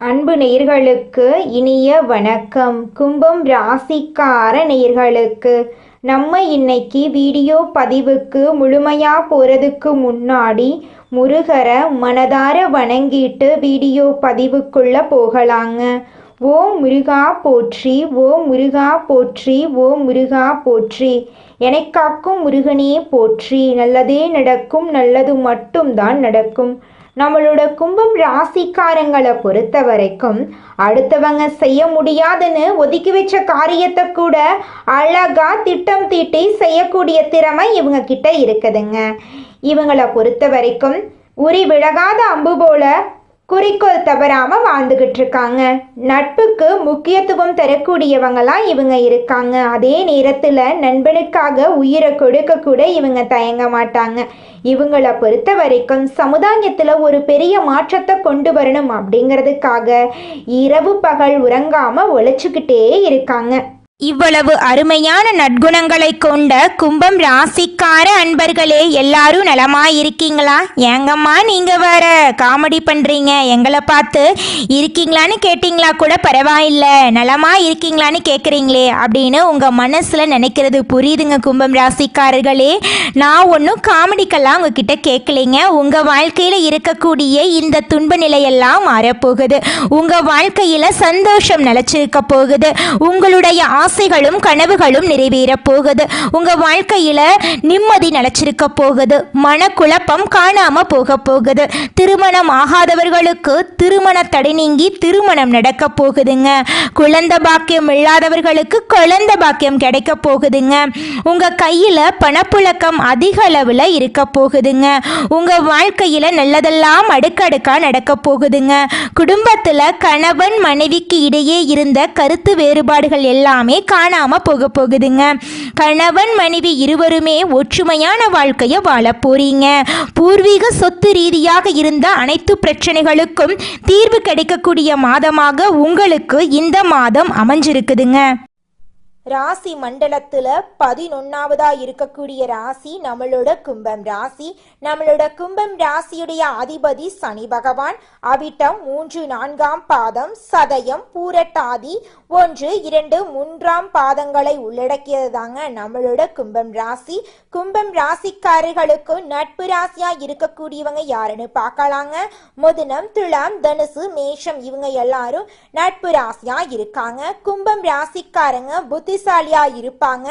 அன்பு நேயர்களுக்கு இனிய வணக்கம். கும்பம் ராசிக்கார நேயர்களுக்கு நம்ம இன்னைக்கு வீடியோ பதிவுக்கு முழுமையாக போகிறதுக்கு முன்னாடி முருகரை மனதார வணங்கிட்டு வீடியோ பதிவுக்குள்ளே போகலாங்க. ஓ முருகா போற்றி, ஓ முருகா போற்றி, ஓ முருகா போற்றி, எனக்காக்கும் முருகனே போற்றி. நல்லதே நடக்கும், நல்லது மட்டும்தான் நடக்கும். நம்மளோட கும்பம் ராசிக்காரங்களை பொறுத்த வரைக்கும் அடுத்தவங்க செய்ய முடியாதுன்னு ஒதுக்கி வச்ச காரியத்தை கூட அழகா திட்டம் தீட்டி செய்யக்கூடிய திறமை இவங்க கிட்ட இருக்குதுங்க. இவங்களை பொறுத்த வரைக்கும் உரி விலகாத அம்பு போல குறிக்கோள் தவறாமல் வாழ்ந்துக்கிட்டு இருக்காங்க. நட்புக்கு முக்கியத்துவம் தரக்கூடியவங்களாம் இவங்க இருக்காங்க. அதே நேரத்தில் நண்பனுக்காக உயிரை கொடுக்க கூட இவங்க தயங்க மாட்டாங்க. இவங்களை பொறுத்த வரைக்கும் சமுதாயத்தில் ஒரு பெரிய மாற்றத்தை கொண்டு வரணும் அப்படிங்கிறதுக்காக இரவு பகல் உறங்காமல் உழைச்சிக்கிட்டே இருக்காங்க. இவ்வளவு அருமையான நற்குணங்களை கொண்ட கும்பம் ராசிக்கார அன்பர்களே, எல்லாரும் நலமா இருக்கீங்களா? ஏங்கம்மா நீங்க வேற காமெடி பண்றீங்க, எங்களை பார்த்து இருக்கீங்களான்னு கேட்டீங்களா கூட பரவாயில்ல, நலமா இருக்கீங்களான்னு கேட்குறீங்களே அப்படின்னு உங்க மனசுல நினைக்கிறது புரியுதுங்க கும்பம் ராசிக்காரர்களே. நான் ஒன்றும் காமெடிக்கெல்லாம் உங்ககிட்ட கேட்கலைங்க. உங்க வாழ்க்கையில இருக்கக்கூடிய இந்த துன்ப நிலையெல்லாம் மாறப்போகுது. உங்க வாழ்க்கையில சந்தோஷம் நிலைச்சிருக்க போகுது. உங்களுடைய ஆசைகளும் கனவுகளும் நிறைவேற போகுது. உங்க வாழ்க்கையில நிம்மதி நிலைச்சிருக்க போகுது. மனக்குழப்பம் காணாம போக போகுது. திருமணம் ஆகாதவர்களுக்கு திருமண தடை நீங்கி திருமணம் நடக்க போகுதுங்க. குழந்தை பாக்கியம் இல்லாதவர்களுக்கு குழந்தை பாக்கியம் கிடைக்க போகுதுங்க. உங்க கையில பணப்புழக்கம் அதிக அளவுல இருக்க போகுதுங்க. உங்க வாழ்க்கையில நல்லதெல்லாம் அடுக்கடுக்கா நடக்க போகுதுங்க. குடும்பத்துல கணவன் மனைவிக்கு இடையே இருந்த கருத்து வேறுபாடுகள் எல்லாமே காணாம போக போகுதுங்க. கணவன் மனைவி இருவருமே ஒற்றுமையான வாழ்க்கையை வாழ போறீங்க. பூர்வீக சொத்து ரீதியாக இருந்த அனைத்து பிரச்சனைகளுக்கும் தீர்வு கிடைக்கக்கூடிய மாதமாக உங்களுக்கு இந்த மாதம் அமைஞ்சிருக்குதுங்க. ராசி மண்டலத்துல 11வதா இருக்கக்கூடிய ராசி நம்மளோட கும்பம் ராசி. நம்மளோட கும்பம் ராசியுடைய அதிபதி சனி பகவான். அவிட்டம் 3, 4ஆம் பாதம், சதயம், பூரட்டாதி 1, 2, 3ஆம் பாதங்களை உள்ளடக்கியது தாங்க நம்மளோட கும்பம் ராசி. கும்பம் ராசிக்காரர்களுக்கு நட்பு ராசியா இருக்கக்கூடியவங்க யாருன்னு பார்க்கலாங்க. மிதுனம், துலாம், தனுசு, மேஷம் இவங்க எல்லாரும் நட்பு ராசியா இருக்காங்க. கும்பம் ராசிக்காரங்க புத்திசாலியா இருப்பாங்க.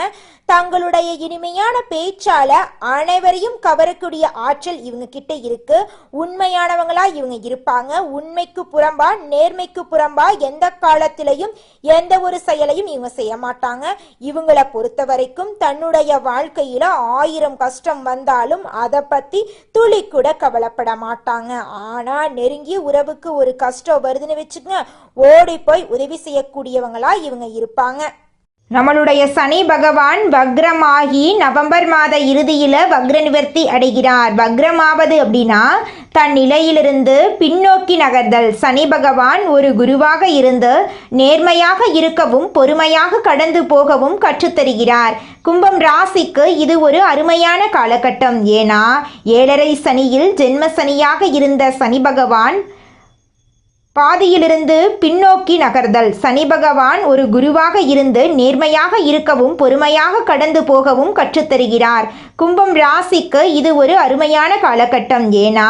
தங்களுடைய இனிமையான பேச்சால அனைவரையும் கவரக்கூடிய ஆற்றல் இவங்க கிட்ட இருக்கு. உண்மையானவங்களா இவங்க இருப்பாங்க. உண்மைக்கு புறம்பா நேர்மைக்கு புறம்பா எந்த காலத்திலையும் எந்த ஒரு செயலையும் இவங்க செய்ய மாட்டாங்க. இவங்களை பொறுத்த வரைக்கும் தன்னுடைய வாழ்க்கையில 1000 கஷ்டம் வந்தாலும் அதை பத்தி துளி கூட கவலைப்பட மாட்டாங்க. ஆனா நெருங்கிய உறவுக்கு ஒரு கஷ்டம் வருதுன்னு வச்சுக்கோங்க, ஓடி போய் உதவி செய்யக்கூடியவங்களா இவங்க இருப்பாங்க. நம்மளுடைய சனி பகவான் வக்ரமாகி நவம்பர் மாத இறுதியில் வக்ர நிவர்த்தி அடைகிறார். வக்ரமாவது அப்படின்னா தன் நிலையிலிருந்து பின்னோக்கி நகர்தல். சனி பகவான் ஒரு குருவாக இருந்து நேர்மையாக இருக்கவும் பொறுமையாக கடந்து போகவும் கற்றுத்தருகிறார். கும்பம் ராசிக்கு இது ஒரு அருமையான காலகட்டம். ஏன்னா 7.5 சனியில் ஜென்ம சனியாக இருந்த சனி பகவான் பாதியிலிருந்து பின்னோக்கி நகர்தல். சனி பகவான் ஒரு குருவாக இருந்து நேர்மையாக இருக்கவும் பொறுமையாக கடந்து போகவும் கற்றுத்தருகிறார். கும்பம் ராசிக்கு இது ஒரு அருமையான காலகட்டம். ஏன்னா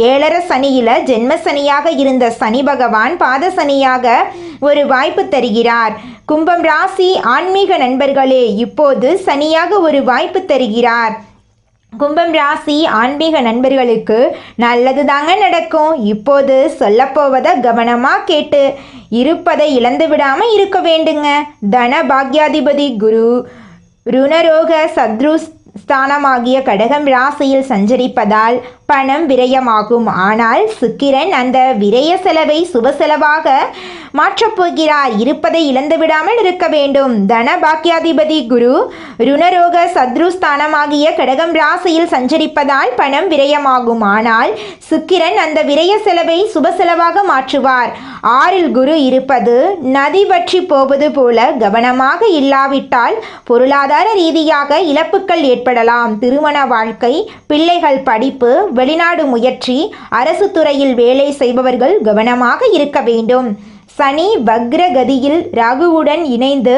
7.5 சனியில ஜென்ம சனியாக இருந்த சனி பகவான் பாத சனியாக ஒரு வாய்ப்பு தருகிறார். கும்பம் ராசி ஆன்மீக நண்பர்களே, இப்போது சனியாக ஒரு வாய்ப்பு தருகிறார். கும்பம் ராசி ஆன்மீக நண்பர்களுக்கு நல்லது தாங்க நடக்கும். இப்போது சொல்லப்போவதை கவனமாக கேட்டு இருப்பதை இழந்து விடாமல் இருக்க வேண்டுங்க. தன பாக்யாதிபதி குரு ருணரோக சத்ரு ஸ்தானமாகிய கடகம் ராசியில் சஞ்சரிப்பதால் பணம் விரயமாகும். ஆனால் சுக்கிரன் அந்த விரய செலவை சுப செலவாக மாற்றப் போகிறார். இருப்பதை இழந்து விடாமல் இருக்க வேண்டும். தன பாக்கியாதிபதி குரு ருணரோக சத்ருஸ்தானமாகிய கடகம் ராசியில் சஞ்சரிப்பதால் பணம் விரயமாகும். ஆனால் சுக்கிரன் அந்த விரய செலவை சுப செலவாக மாற்றுவார். 6இல் குரு இருப்பது நதி வற்றி போவது போல. கவனமாக இல்லாவிட்டால் பொருளாதார ரீதியாக இழப்புகள் ஏற்படலாம். திருமண வாழ்க்கை, பிள்ளைகள் படிப்பு, வெளிநாடு முயற்சி, அரசு துறையில் வேலை செய்பவர்கள் கவனமாக இருக்க வேண்டும். சனி வக்ர கதியில் ராகுவுடன் இணைந்து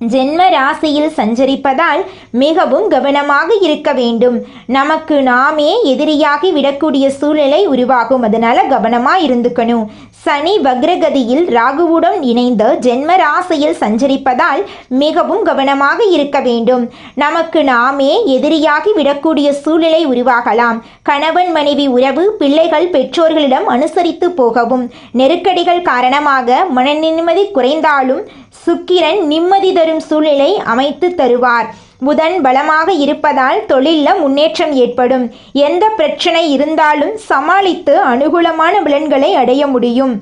ஜென்ம ராசியில் சஞ்சரிப்பதால் மிகவும் கவனமாக இருக்க வேண்டும். நமக்கு நாமே எதிரியாகி விடக்கூடிய சூழ்நிலை உருவாகும். அதனால கவனமாக இருந்துக்கணும். சனி வக்ரகதியில் ராகுவுடன் இணைந்து ஜென்ம ராசியில் சஞ்சரிப்பதால் மிகவும் கவனமாக இருக்க வேண்டும். நமக்கு நாமே எதிரியாகி விடக்கூடிய சூழ்நிலை உருவாகலாம். கணவன் மனைவி உறவு, பிள்ளைகள் பெற்றோர்களிடம் அனுசரித்து போகவும். நெருக்கடிகள் காரணமாக மன நிம்மதி குறைந்தாலும் சுக்கிரன் நிம்மதி தரும் சூழ்நிலை அமைத்து தருவார். புதன் பலமாக இருப்பதால் தொழிலில் முன்னேற்றம் ஏற்படும். எந்த பிரச்சனை இருந்தாலும் சமாளித்து அனுகூலமான பலன்களை அடைய முடியும்.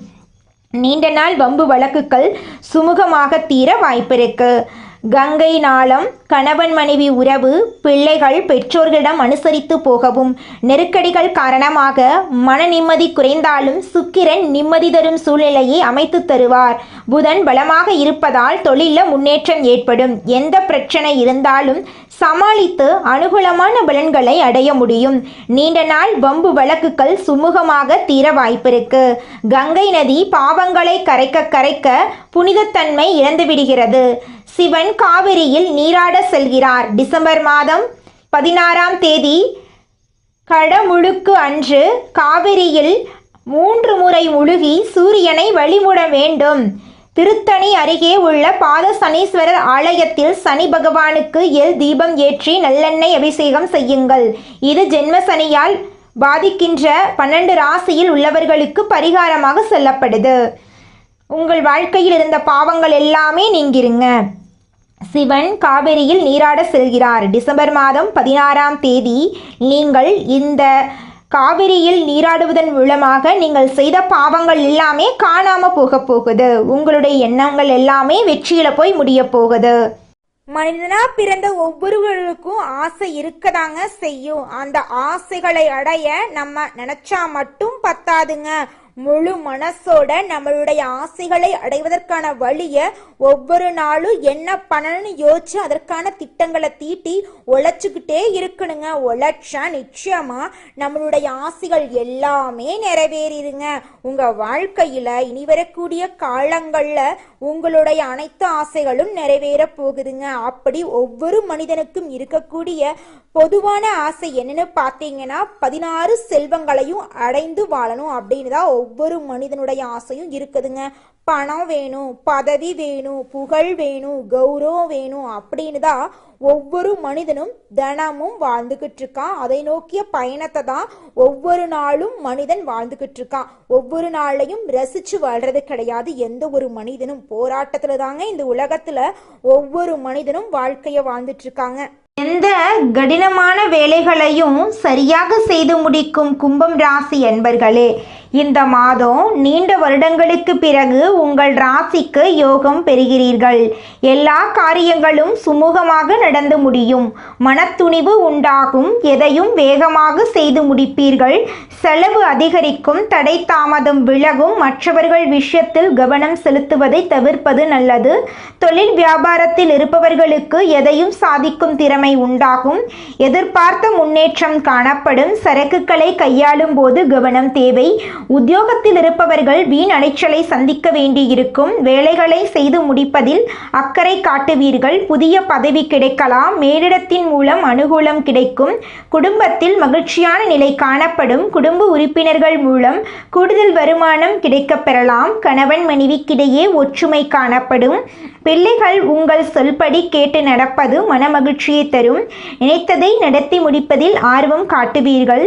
நீண்ட நாள் வம்பு வழக்குகள் சுமூகமாக தீர வாய்ப்பிருக்கு. கங்கை நாளம், கணவன் மனைவி உறவு, பிள்ளைகள் பெற்றோர்களிடம் அனுசரித்து போகவும். நெருக்கடிகள் காரணமாக மன நிம்மதி குறைந்தாலும் சுக்கிரன் நிம்மதி தரும் சூழ்நிலையை அமைத்து தருவார். புதன் பலமாக இருப்பதால் தொழிலில் முன்னேற்றம் ஏற்படும். எந்த பிரச்சனை இருந்தாலும் சமாளித்து அனுகூலமான பலன்களை அடைய முடியும். நீண்ட நாள் வம்பு வழக்குகள் சுமூகமாக தீர வாய்ப்பிருக்கு. கங்கை நதி பாவங்களை கரைக்க கரைக்க புனிதத்தன்மை இழந்துவிடுகிறது. சிவன் காவிரியில் நீராட செல்கிறார். டிசம்பர் மாதம் 16ஆம் தேதி கடமுழுக்கு அன்று காவிரியில் 3 முறை முழுகி சூரியனை வழிபட வேண்டும். திருத்தணி அருகே உள்ள பாத சனீஸ்வரர் ஆலயத்தில் சனி பகவானுக்கு எல் தீபம் ஏற்றி நல்லெண்ணெய் அபிஷேகம் செய்யுங்கள். இது ஜென்ம சனியால் பாதிக்கின்ற 12 ராசியில் உள்ளவர்களுக்கு பரிகாரமாக சொல்லப்படுது. உங்கள் வாழ்க்கையில் இருந்த பாவங்கள் எல்லாமே நீங்கிருங்க. சிவன் காவிரியில் நீராட செல்கிறார். டிசம்பர் மாதம் 16ஆம் தேதி நீங்கள் இந்த காவிரியில் நீராடுவதன் மூலமாக நீங்கள் செய்த பாவங்கள் எல்லாமே காணாம போகுது. உங்களுடைய எண்ணங்கள் எல்லாமே வெற்றியில போய் முடிய போகுது. மனிதனா பிறந்த ஒவ்வொருவருக்கும் ஆசை இருக்கதாங்க செய்யும். அந்த ஆசைகளை அடைய நம்ம நினைச்சா மட்டும் பத்தாதுங்க. முழு மனசோட நம்மளுடைய ஆசைகளை அடைவதற்கான வழியை ஒவ்வொரு நாளும் என்ன பண்ணணும்னு யோசிச்சு அதற்கான திட்டங்களை தீட்டி உழைச்சிக்கிட்டே இருக்கணுங்க. உழைச்சா நிச்சயமா நம்மளுடைய ஆசைகள் எல்லாமே நிறைவேறிடுங்க. உங்க வாழ்க்கையில இனி வரக்கூடிய காலங்கள்ல உங்களுடைய அனைத்து ஆசைகளும் நிறைவேற போகுதுங்க. அப்படி ஒவ்வொரு மனிதனுக்கும் இருக்கக்கூடிய பொதுவான ஆசை என்னன்னு பார்த்தீங்கன்னா 16 செல்வங்களையும் அடைந்து வாழணும் அப்படின்னு தான் ஒவ்வொரு மனிதனுடைய ஆசையும் இருக்குதுங்க. பணம் வேணும், பதவி வேணும், புகழ் வேணும், கௌரவம் வேணும் அப்படின்னு தான் ஒவ்வொரு மனிதனும் தினமும் வாழ்ந்துகிட்டு இருக்கான். அதை நோக்கிய பயணத்தை தான் ஒவ்வொரு நாளும் மனிதன் வாழ்ந்துகிட்டு இருக்கான். ஒவ்வொரு நாளையும் ரசிச்சு வாழ்றது கிடையாது. எந்த ஒரு மனிதனும் போராட்டத்துல தாங்க இந்த உலகத்துல ஒவ்வொரு மனிதனும் வாழ்க்கைய வாழ்ந்துட்டு இருக்காங்க. எந்த கடினமான வேலைகளையும் சரியாக செய்து முடிக்கும் கும்பம் ராசி என்பர்களே, இந்த மாதம் நீண்ட வருடங்களுக்கு பிறகு உங்கள் ராசிக்கு யோகம் பெறுகிறீர்கள். எல்லா காரியங்களும் சுமூகமாக நடந்து முடியும். மனத்துணிவு உண்டாகும். எதையும் வேகமாக செய்து முடிப்பீர்கள். செலவு அதிகரிக்கும். தடை தாமதம் விலகும். மற்றவர்கள் விஷயத்தில் கவனம் செலுத்துவதை தவிர்ப்பது நல்லது. தொழில் வியாபாரத்தில் இருப்பவர்களுக்கு எதையும் சாதிக்கும் திறமை உண்டாகும். எதிர்பார்த்த முன்னேற்றம் காணப்படும். சரக்குகளை கையாளும் போது கவனம் தேவை. உத்தியோகத்தில் இருப்பவர்கள் வீண் அலைச்சலை சந்திக்க வேண்டியிருக்கும். வேலைகளை செய்து முடிப்பதில் அக்கறை காட்டுவீர்கள். புதிய பதவி கிடைக்கலாம். மேலிடத்தின் மூலம் அனுகூலம் கிடைக்கும். குடும்பத்தில் மகிழ்ச்சியான நிலை காணப்படும். குடும்ப உறுப்பினர்கள் மூலம் கூடுதல் வருமானம் கிடைக்கப் பெறலாம். கணவன் மனைவிக்கிடையே ஒற்றுமை காணப்படும். பிள்ளைகள் உங்கள் சொல்படி கேட்டு நடப்பது மனமகிழ்ச்சியை தரும். நினைத்ததை நடத்தி முடிப்பதில் ஆர்வம் காட்டுவீர்கள்.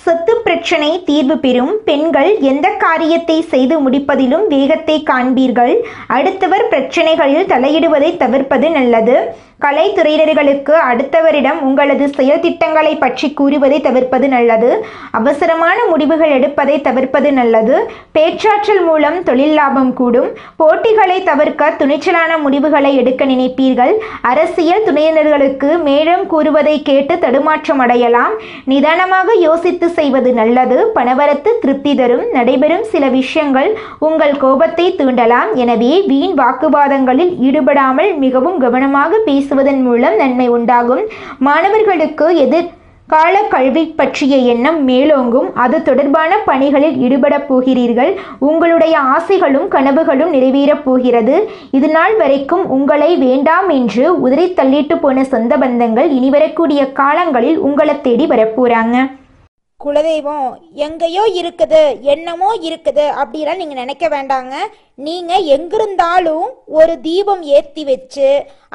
சொத்து பிரச்சனை தீர்வு பெறும். பெண்கள் எந்த காரியத்தை செய்து முடிப்பதிலும் வேகத்தை காண்பீர்கள். அடுத்தவர் பிரச்சனைகளில் தலையிடுவதை தவிர்ப்பது நல்லது. கலைத்துறையினர்களுக்கு அடுத்தவரிடம் உங்களது செயல் திட்டங்களை பற்றி கூறுவதை தவிர்ப்பது நல்லது. அவசரமான முடிவுகள் எடுப்பதை தவிர்ப்பது நல்லது. பேச்சாற்றல் மூலம் தொழில் லாபம் கூடும். போட்டிகளை தவிர்க்க துணிச்சலான முடிவுகளை எடுக்க நினைப்பீர்கள். அரசியல் துணையினர்களுக்கு மேலும் கூறுவதை கேட்டு தடுமாற்றம் அடையலாம். நிதானமாக யோசித்து செய்வது நல்லது. பணவரத்து திருப்தி தரும். நடைபெறும் சில விஷயங்கள் உங்கள் கோபத்தை தூண்டலாம். எனவே வீண் வாக்குவாதங்களில் ஈடுபடாமல் மிகவும் கவனமாக பேசுவதன் மூலம் நன்மை உண்டாகும். மாணவர்களுக்கு எதிர்கால கல்வி பற்றிய எண்ணம் மேலோங்கும். அது தொடர்பான பணிகளில் ஈடுபடப் போகிறீர்கள். உங்களுடைய ஆசைகளும் கனவுகளும் நிறைவேறப் போகிறது. இது நாள் வரைக்கும் உங்களை வேண்டாம் என்று உதறி தள்ளிட்டு போன சொந்த பந்தங்கள் இனி வரக்கூடிய காலங்களில் உங்களை தேடி வரப்போறாங்க. குலதெய்வம் எங்கேயோ இருக்குது, என்னமோ இருக்குது அப்படிலாம் நீங்கள் நினைக்க வேண்டாங்க. நீங்கள் எங்கிருந்தாலும் ஒரு தீபம் ஏற்றி வச்சு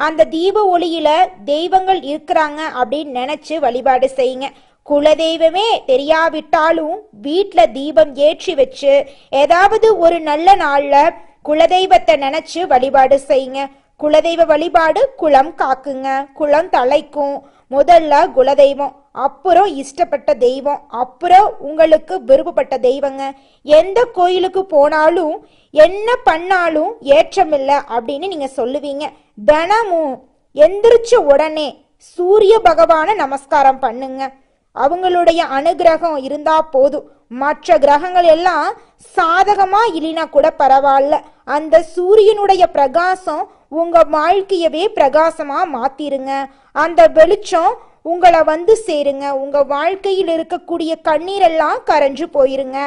அந்த தீப ஒளியில் தெய்வங்கள் இருக்கிறாங்க அப்படின்னு நினச்சி வழிபாடு செய்யுங்க. குலதெய்வமே தெரியாவிட்டாலும் வீட்டில் தீபம் ஏற்றி வச்சு ஏதாவது ஒரு நல்ல நாளில் குலதெய்வத்தை நினச்சி வழிபாடு செய்யுங்க. குலதெய்வ வழிபாடு குலம் காக்குங்க, குலம் தலைக்கும். முதல்ல குலதெய்வம், அப்புறம் இஷ்டப்பட்ட தெய்வம், அப்புறம் உங்களுக்கு விருப்பப்பட்ட தெய்வங்க. எந்த கோயிலுக்கு போனாலும் என்ன பண்ணாலும் ஏற்றமில்லை அப்படின்னு நீங்க சொல்லுவீங்க. தினமும் எந்திரிச்ச உடனே சூரிய பகவானை நமஸ்காரம் பண்ணுங்க. அவங்களுடைய அனுகிரகம் இருந்தா போதும். மற்ற கிரகங்கள் எல்லாம் சாதகமா இல்லைனா கூட பரவாயில்ல. அந்த சூரியனுடைய பிரகாசம் உங்க வாழ்க்கையவே பிரகாசமா மாத்திருங்க. அந்த வெளிச்சம் உங்களை வந்து சேருங்க. உங்க வாழ்க்கையில் இருக்கக்கூடிய கண்ணீரெல்லாம் கரைஞ்சு போயிருங்க.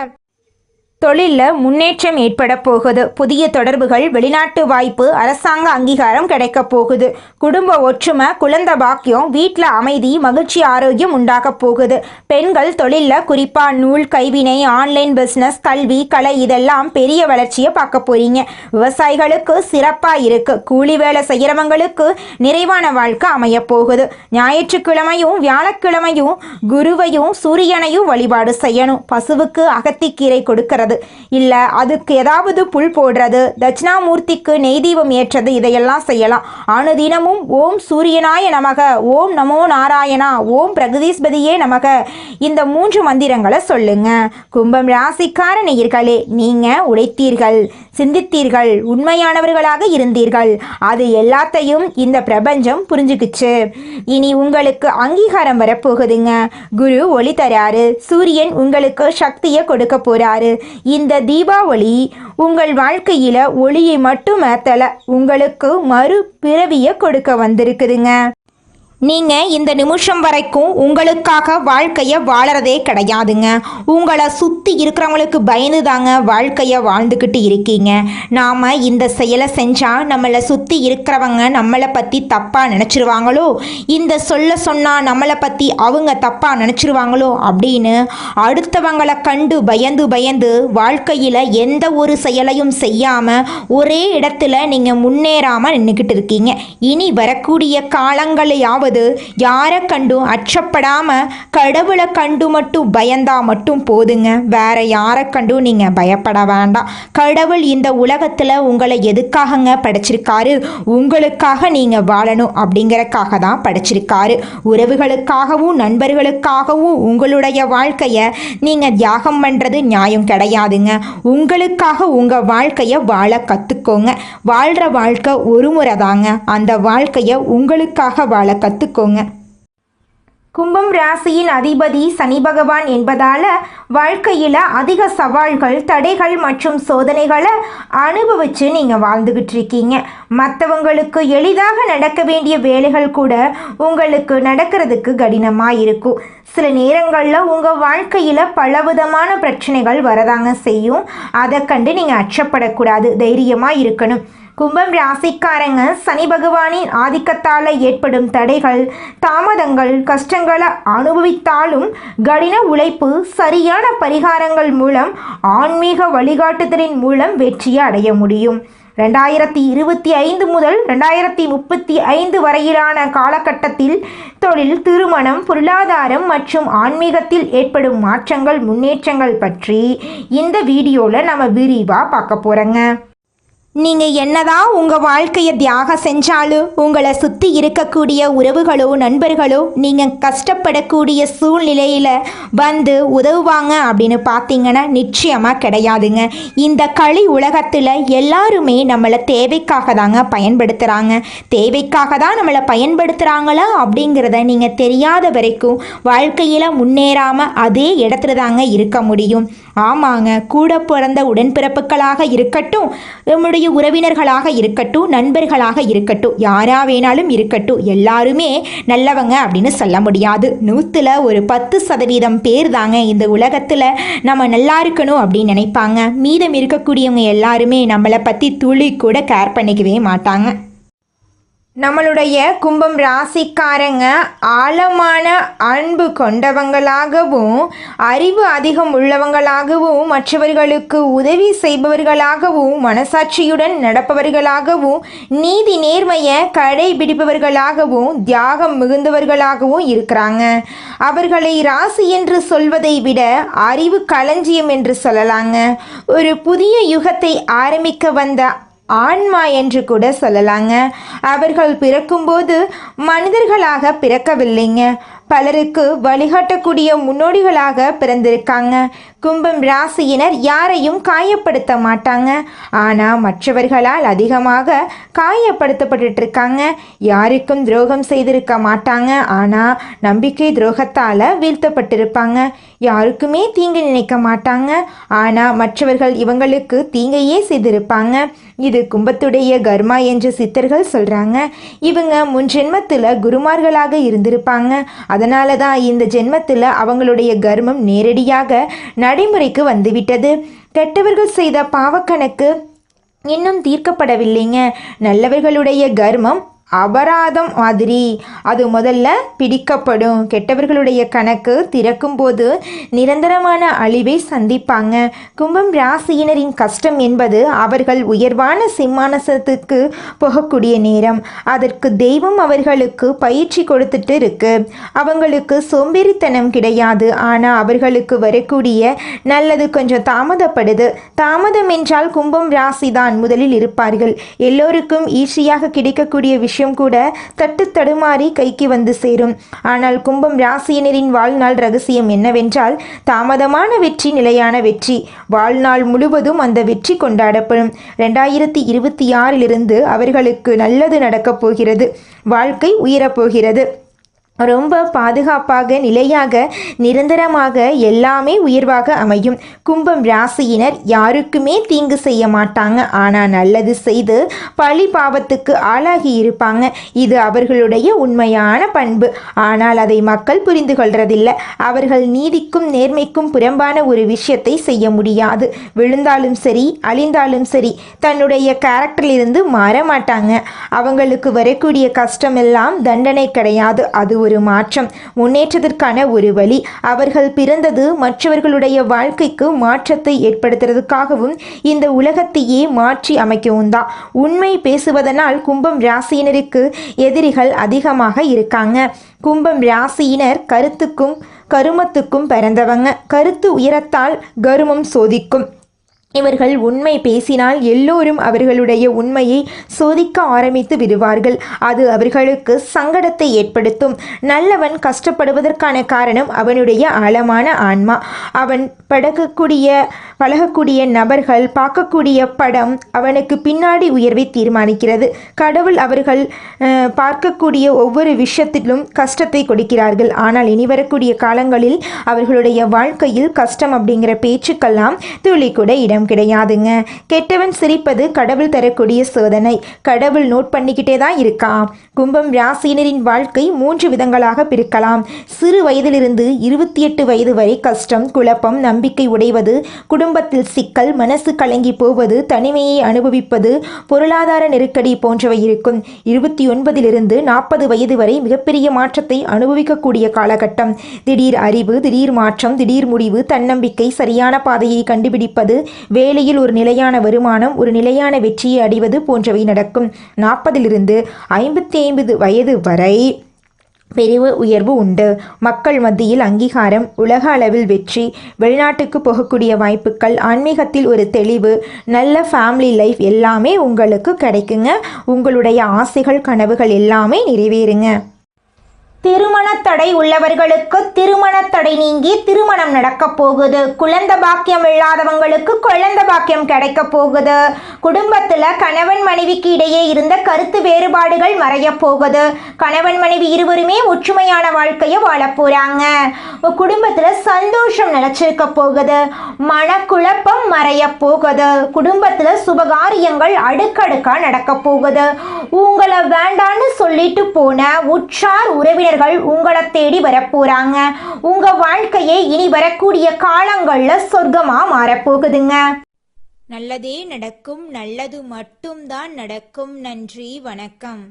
தொழிலில் முன்னேற்றம் ஏற்பட போகுது. புதிய தொடர்புகள், வெளிநாட்டு வாய்ப்பு, அரசாங்க அங்கீகாரம் கிடைக்க போகுது. குடும்ப ஒற்றுமை, குழந்தை பாக்கியம், வீட்டில் அமைதி, மகிழ்ச்சி, ஆரோக்கியம் உண்டாக போகுது. பெண்கள் தொழிலில் குறிப்பாக நூல், கைவினை, ஆன்லைன் பிஸ்னஸ், கல்வி, கலை இதெல்லாம் பெரிய வளர்ச்சியை பார்க்க போறீங்க. விவசாயிகளுக்கு சிறப்பாக இருக்கு. கூலி வேலை செய்கிறவங்களுக்கு நிறைவான வாழ்க்கை அமைய போகுது. ஞாயிற்றுக்கிழமையும் வியாழக்கிழமையும் குருவையும் சூரியனையும் வழிபாடு செய்யணும். பசுவுக்கு அகத்திக்கீரை கொடுக்கிறது இல்ல, அதுக்கு ஏதாவது புல் போடுறது, தட்சிணாமூர்த்திக்கு நெய் தீபம் ஏற்றது, இதையெல்லாம் செய்யலாம். அனுதினமும் ஓம் சூரியனாய நமக, ஓம் நமோ நாராயணா, ஓம் பிரகதீஸ்பதியே நமக, இந்த 3 மந்திரங்களை சொல்லுங்க. கும்பம் ராசிக்கார நேயர்களே, நீங்க உழைத்தீர்கள், சிந்தித்தீர்கள், உண்மையானவர்களாக இருந்தீர்கள். அது எல்லாத்தையும் இந்த பிரபஞ்சம் புரிஞ்சுக்குச்சு. இனி உங்களுக்கு அங்கீகாரம் வரப்போகுதுங்க. குரு ஒளி தராரு. சூரியன் உங்களுக்கு சக்தியை கொடுக்க போறாரு. இந்த தீபாவளி உங்கள் வாழ்க்கையில ஒளியை மட்டும் ஏத்தல, உங்களுக்கு மறு பிறவியை கொடுக்க வந்திருக்குதுங்க. நீங்கள் இந்த நிமிஷம் வரைக்கும் உங்களுக்காக வாழ்க்கையை வாழறதே கிடையாதுங்க. உங்களை சுற்றி இருக்கிறவங்களுக்கு பயந்து தாங்க வாழ்க்கையை வாழ்ந்துக்கிட்டு இருக்கீங்க. நாம் இந்த செயலை செஞ்சால் நம்மளை சுற்றி இருக்கிறவங்க நம்மளை பற்றி தப்பாக நினச்சிருவாங்களோ, இந்த சொன்னால் நம்மளை பற்றி அவங்க தப்பாக நினச்சிருவாங்களோ அப்படின்னு அடுத்தவங்களை கண்டு பயந்து பயந்து வாழ்க்கையில் எந்த ஒரு செயலையும் செய்யாமல் ஒரே இடத்துல நீங்கள் முன்னேறாமல் நின்றுக்கிட்டு இருக்கீங்க. இனி வரக்கூடிய காலங்களையாவது யாரை கண்டும் அச்சப்படாம கடவுளை கண்டு மட்டும் பயந்தா மட்டும் போதுங்க. வேற யாரை கண்டும் நீங்க பயப்பட வேண்டாம். கடவுள் இந்த உலகத்துல உங்களை எதுக்காகங்க படைச்சிருக்காரு? உங்களுக்காக நீங்க வாழணும் அப்படிங்கறக்காக தான் படைச்சிருக்காரு. உறவுகளுக்காகவும் நண்பர்களுக்காகவும் உங்களுடைய வாழ்க்கைய நீங்க தியாகம் பண்றது நியாயம் கிடையாதுங்க. உங்களுக்காக உங்க வாழ்க்கைய வாழ கத்துக்கோங்க. வாழ்ற வாழ்க்கை ஒரு முறை தாங்க. அந்த வாழ்க்கைய உங்களுக்காக வாழ கத்துக்கோங்க. கும்பம் ராசியின் அதிபதி சனி பகவான் என்பதால வாழ்க்கையில் அதிக சவால்கள், தடைகள் மற்றும் சோதனைகளை அனுபவித்து நீங்கள் வாழ்ந்துக்கிட்டு இருக்கீங்க. மற்றவங்களுக்கு எளிதாக நடக்க வேண்டிய வேலைகள் கூட உங்களுக்கு நடக்கிறதுக்கு கடினமாக இருக்கும். சில நேரங்களில் உங்கள் வாழ்க்கையில் பலவிதமான பிரச்சனைகள் வரதாங்க செய்யும். அதை கண்டு நீங்கள் அச்சப்படக்கூடாது, தைரியமாக இருக்கணும். கும்பம் ராசிக்காரங்க சனி பகவானின் ஆதிக்கத்தால் ஏற்படும் தடைகள், தாமதங்கள், கஷ்டங்களை அனுபவித்தாலும் கடின உழைப்பு, சரியான பரிகாரங்கள் மூலம் ஆன்மீக வழிகாட்டுதலின் மூலம் வெற்றியை அடைய முடியும். 2025 முதல் 2035 வரையிலான காலகட்டத்தில் தொழில், திருமணம், பொருளாதாரம் மற்றும் ஆன்மீகத்தில் ஏற்படும் மாற்றங்கள், முன்னேற்றங்கள் பற்றி இந்த வீடியோவில் நம்ம விரிவாக பார்க்க போகிறோங்க. நீங்கள் என்னதான் உங்கள் வாழ்க்கையை தியாகம் செஞ்சாலும் உங்களை சுற்றி இருக்கக்கூடிய உறவுகளோ நண்பர்களோ நீங்கள் கஷ்டப்படக்கூடிய சூழ்நிலையில் வந்து உதவுவாங்க அப்படின்னு பார்த்தீங்கன்னா நிச்சயமாக கிடையாதுங்க. இந்த களி உலகத்தில் எல்லாருமே நம்மளை தேவைக்காக தாங்க பயன்படுத்துகிறாங்க. தேவைக்காக தான் நம்மளை பயன்படுத்துகிறாங்களா அப்படிங்கிறத நீங்கள் தெரியாத வரைக்கும் வாழ்க்கையில் முன்னேறாமல் அதே இடத்துல தாங்க இருக்க முடியும். ஆமாங்க, கூட பிறந்த உடன்பிறப்புகளாக இருக்கட்டும், நம்முடைய உறவினர்களாக இருக்கட்டும், நண்பர்களாக இருக்கட்டும், யாரா வேணாலும் இருக்கட்டும், எல்லாருமே நல்லவங்க அப்படின்னு சொல்ல முடியாது. 100ல் ஒரு 10% பேர் தாங்க இந்த உலகத்தில் நம்ம நல்லா இருக்கணும் அப்படின்னு நினைப்பாங்க. மீதம் இருக்கக்கூடியவங்க எல்லாருமே நம்மளை பற்றி துளி கூட கேர் பண்ணிக்கவே மாட்டாங்க. நம்மளுடைய கும்பம் ராசிக்காரங்க ஆழமான அன்பு கொண்டவங்களாகவும் அறிவு அதிகம் உள்ளவங்களாகவும் மற்றவர்களுக்கு உதவி செய்பவர்களாகவும் மனசாட்சியுடன் நடப்பவர்களாகவும் நீதி நேர்மையை கடைபிடிப்பவர்களாகவும் தியாகம் மிகுந்தவர்களாகவும் இருக்கிறாங்க. அவர்களை ராசி என்று சொல்வதை விட அறிவு களஞ்சியம் என்று சொல்லலாங்க. ஒரு புதிய யுகத்தை ஆரம்பிக்க வந்த ஆன்மா என்று கூட சொல்லலாங்க. அவர்கள் பிறக்கும்போது மனிதர்களாக பிறக்கவில்லைங்க, பலருக்கு வழிகாட்டக்கூடிய முன்னோடிகளாக பிறந்திருக்காங்க. கும்பம் ராசியினர் யாரையும் காயப்படுத்த மாட்டாங்க, ஆனால் மற்றவர்களால் அதிகமாக காயப்படுத்தப்பட்டு இருக்காங்க. யாருக்கும் துரோகம் செய்திருக்க மாட்டாங்க, ஆனால் நம்பிக்கை துரோகத்தால் வீழ்த்தப்பட்டிருப்பாங்க. யாருக்குமே தீங்கு நினைக்க மாட்டாங்க, ஆனால் மற்றவர்கள் இவங்களுக்கு தீங்கையே செய்திருப்பாங்க. இது கும்பத்துடைய கர்மா என்று சித்தர்கள் சொல்கிறாங்க. இவங்க முன் ஜென்மத்தில் குருமார்களாக இருந்திருப்பாங்க. அதனால தான் இந்த ஜென்மத்தில் அவங்களுடைய கர்மம் நேரடியாக நடைமுறைக்கு வந்துவிட்டது. கெட்டவர்கள் செய்த பாவக்கணக்கு இன்னும் தீர்க்கப்படவில்லைங்க. நல்லவர்களுடைய கர்மம் அபராதம் மாதிரி அது முதல்ல பிடிக்கப்படும். கெட்டவர்களுடைய கணக்கு திறக்கும்போது நிரந்தரமான அழிவை சந்திப்பாங்க. கும்பம் ராசியினரின் கஷ்டம் என்பது அவர்கள் உயர்வான சிம்மாசனத்துக்கு போகக்கூடிய நேரம். அதற்கு தெய்வம் அவர்களுக்கு பயிற்சி கொடுத்துட்டு இருக்கு. அவங்களுக்கு சோம்பேறித்தனம் கிடையாது, ஆனால் அவர்களுக்கு வரக்கூடிய நல்லது கொஞ்சம் தாமதப்படுது. தாமதம் என்றால் கும்பம் ராசி தான் முதலில் இருப்பார்கள். எல்லோருக்கும் ஈஸியாக கிடைக்கக்கூடிய விஷயம் கூட தட்டு தடுமாறி கைக்கு வந்து சேரும். ஆனால் கும்பம் ராசியினரின் வாழ்நாள் ரகசியம் என்னவென்றால் தாமதமான வெற்றி நிலையான வெற்றி. வாழ்நாள் முழுவதும் அந்த வெற்றி கொண்டாடப்படும். 2026 அவர்களுக்கு நல்லது நடக்கப் போகிறது. வாழ்க்கை உயரப்போகிறது. ரொம்ப பாதுகாப்பாக நிலையாக நிரந்தரமாக எல்லாமே உயர்வாக அமையும். கும்பம் ராசியினர் யாருக்குமே தீங்கு செய்ய மாட்டாங்க, ஆனால் நல்லது செய்து பழி பாவத்துக்கு ஆளாகி இருப்பாங்க. இது அவர்களுடைய உண்மையான பண்பு. ஆனால் அதை மக்கள் புரிந்து கொள்றதில்லை. அவர்கள் நீதிக்கும் நேர்மைக்கும் புறம்பான ஒரு விஷயத்தை செய்ய முடியாது. விழுந்தாலும் சரி அழிந்தாலும் சரி தன்னுடைய கேரக்டரிலிருந்து மாற மாட்டாங்க. அவங்களுக்கு வரக்கூடிய கஷ்டமெல்லாம் தண்டனை கிடையாது, அது ஒரு மாற்றம், முன்னேற்றத்திற்கான ஒரு வழி. அவர்கள் பிறந்தது மற்றவர்களுடைய வாழ்க்கைக்கு மாற்றத்தை ஏற்படுத்துறதுக்காகவும் இந்த உலகத்தையே மாற்றி அமைக்கவும் தான். உண்மை பேசுவதனால் கும்பம் ராசியினருக்கு எதிரிகள் அதிகமாக இருக்காங்க. கும்பம் ராசியினர் கருத்துக்கும் கருமத்துக்கும் பிறந்தவங்க. கருத்து உயரத்தால் கருமம் சோதிக்கும். இவர்கள் உண்மை பேசினால் எல்லோரும் அவர்களுடைய உண்மையை சோதிக்க ஆரம்பித்து விடுவார்கள். அது அவர்களுக்கு சங்கடத்தை ஏற்படுத்தும். நல்லவன் கஷ்டப்படுவதற்கான காரணம் அவனுடைய ஆழமான ஆன்மா. அவன் பழகக்கூடிய நபர்கள் பார்க்கக்கூடிய படம் அவனுக்கு பின்னாடி உயர்வை தீர்மானிக்கிறது. கடவுள் அவர்கள் பார்க்கக்கூடிய ஒவ்வொரு விஷயத்திலும் கஷ்டத்தை கொடுக்கிறார்கள். ஆனால் இனி வரக்கூடிய காலங்களில் அவர்களுடைய வாழ்க்கையில் கஷ்டம் அப்படிங்கிற பேச்சுக்கெல்லாம் துளி கூட இடம் கிடையாதுங்க. கெட்டவன் சிரிப்பது கடவுள் தரக்கூடிய சோதனை. கடவுள் நோட் பண்ணிக்கிட்டே தான் இருக்கான். கும்பம் ராசியினரின் வாழ்க்கை 3 விதங்களாக பிரிக்கலாம். சிறு வயதிலிருந்து 28 வயது வரை கஷ்டம், குழப்பம், நம்பிக்கை உடைவது, குடும்பத்தில் சிக்கல், மனசு கலங்கி போவது, தனிமையை அனுபவிப்பது, பொருளாதார நெருக்கடி போன்றவை இருக்கும். 29 40 வயது வரை மிகப்பெரிய மாற்றத்தை அனுபவிக்கக்கூடிய காலகட்டம். திடீர் அறிவு, திடீர் மாற்றம், திடீர் முடிவு, தன்னம்பிக்கை, சரியான பாதையை கண்டுபிடிப்பது, வேலையில் ஒரு நிலையான வருமானம், ஒரு நிலையான வெற்றியை அடைவது போன்றவை நடக்கும். 40 55 வயது வரை பெரிய உயர்வு உண்டு. மக்கள் மத்தியில் அங்கீகாரம், உலக அளவில் வெற்றி, வெளிநாட்டுக்கு போகக்கூடிய வாய்ப்புகள், ஆன்மீகத்தில் ஒரு தெளிவு, நல்ல ஃபேமிலி லைஃப் எல்லாமே உங்களுக்கு கிடைக்குங்க. உங்களுடைய ஆசைகள், கனவுகள் எல்லாமே நிறைவேறுங்க. திருமணத்தடை உள்ளவர்களுக்கு திருமணத்தடை நீங்கி திருமணம் நடக்க போகுது. குழந்தை பாக்கியம் இல்லாதவங்களுக்கு குழந்தை பாக்கியம் கிடைக்க போகுது. குடும்பத்தில் கணவன் மனைவிக்கு இடையே இருந்த கருத்து வேறுபாடுகள் மறைய போகுது. கணவன் மனைவி இருவருமே ஒற்றுமையான வாழ்க்கையை வாழ போறாங்க. குடும்பத்தில் சந்தோஷம் நிலைச்சிருக்க போகுது. மனக்குழப்பம் மறைய போகுது. குடும்பத்தில் சுபகாரியங்கள் அடுக்கடுக்கா நடக்க போகுது. உங்களை வேண்டான்னு சொல்லிட்டு போன உற்றார் உறவினர் உங்களை தேடி வரப்போறாங்க. உங்க வாழ்க்கையை இனி வரக்கூடிய காலங்கள்ல சொர்க்கமா மாறப்போகுதுங்க. நல்லதே நடக்கும், நல்லது மட்டும்தான் நடக்கும். நன்றி, வணக்கம்.